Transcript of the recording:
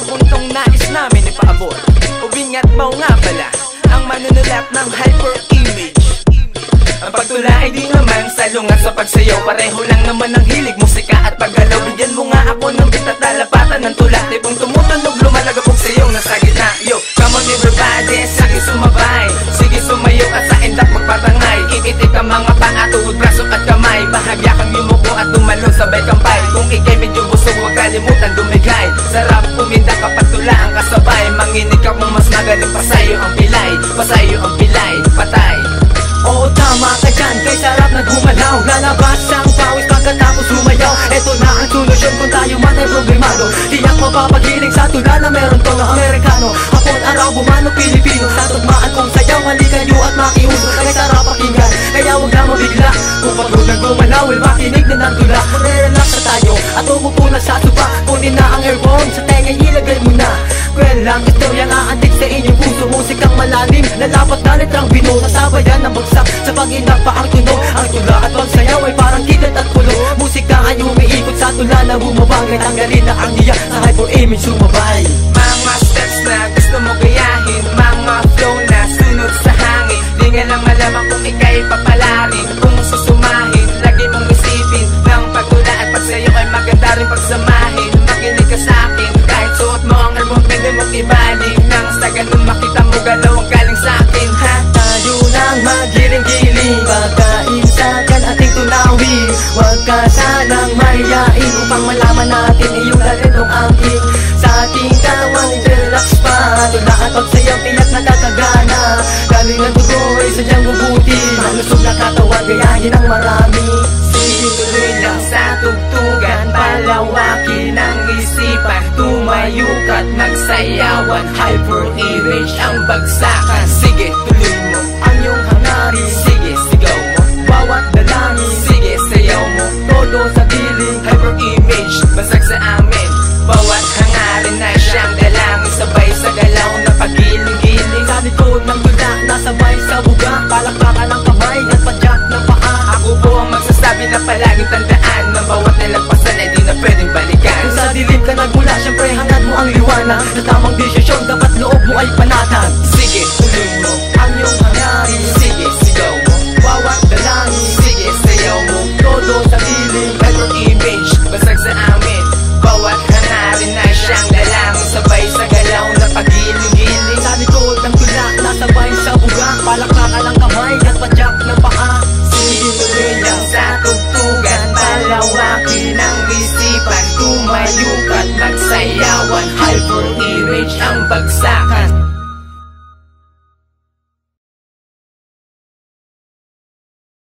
puntong nais namin ipaabot. Ubingat mo nga pala ang manunulat ng hyper-image. Ang pagtula ay di naman salungat sa pagsayaw. Pareho lang naman ang hilig, musika at paggalaw. Bigyan mo nga ako ng beat at talapatan ng tula. Tipong tumutunog, lumalagabog sayaw nasa gitna. Yo, come on everybody, sige sumabay. Sige sumayaw at sa endak magpatangay. Ikitik ang mga paa, tuhod, braso at kamay. Bahagya kang yumuko at tumalon sabay kampay. Kung ikay medyo busog, huwag kalimutan dumigay. Sarap puminda kapag tula ang kasabay. Manginig ka kung mas magaling pa sa'yo ang pilay. Pasayo ang pilay, patay. Oo, tama ka dyan, kay sarap na gumalaw. Lalabas ang pawis pagkatapos sumayaw. Ito na ang solusyon kung tayo man ay problemado. Tiyak mapapagiling sa tula na meron tono Amerikano, Hapon, Arabo, Mano, Pilipino. Sa tugmaan kong sayaw, halika nyo at makiuso. Kay sarap pakinggan, kaya huwag na mabigla. Kung pagod na gumalaw, makinig na ng tula. Mag-relax na tayo at umupo na sa tuba. Kunin na ang airborne, sa tenga ilagay mo na. Kwelang istoryang aandik sa inyong puso. Musikang malalim, lalapat na litrang bino. Nasabayan ng bagsak sa pag-inang pa ang tunog. Ang tula at pagsayaw ay parang kidat at pulo. Musika ay umiikot sa tula na bumabagay. Tanggalin na ang niya sa hyper-image sumabay. Mga steps na gusto mo gayahin, mga flow na sunod sa hangin. Di nga lang malaman kung ika'y papalarin. Kung susumahin, lagi mong isipin ng pagtula at pagsayaw ay maganda rin pagsamahin. Makinig ka sa'kin, kahit suot mo ang album pwede mong ibaling. Nang sa ganun makita mo galaw ang galing sa'kin, ha? Tayo nang magiling-giling, pagkainsagan ating tunawin. Huwag ka sanang mahiyain upang malaman natin iyong lalendong angking. Sa ating kawan, relax pa. Tula at pagsayaw, tiyak nakakagana. Galing ng dugo ay sadyang bubuti. Malusog na katawan, gayahin ang marami. Sige tuloy lang sa tugtugan, palawakin ang isipan. Tumayo ka't magsayawan, hyper-image ang bagsakan. Sige tuloy mo ang iyong hangarin, sige sigaw mo bawat dalangin, sige sayaw mo. todo sa piling, Hyper-image, basag sa amin. Bawat hangarin na siyang dalangin. Sabay sa galaw na pagiling-giling. sa likod ng tula, nasabay sa buga. Palakpakan ng kamay at padyak ng paa. Ako po ang magsasabi na palaging tandaan na bawat nalagpasan ay di na pwedeng balikan. Kung sa dilim ka nagmula, syempre hangad mo ang liwanag. Sa tamang desisyon, dapat loob mo ay panatag. Sige tuloy mo Ang iyong hangarin, sige sigaw mo bawat dalangin, sige sayaw mo. todo sa piling, Hyper-image, basag sa amin. Bawat hangarin na siyang dalangin. Sabay sa galaw na pagiling-giling. sa likod ng tula, nasabay sa buga. Palakpakan ng kamay at padyak ng paa. Sige tuloy lang sa tugtugan, palawakin ang isipan. Tumayo ka't magsayawan, hyper-image ang bagsakan.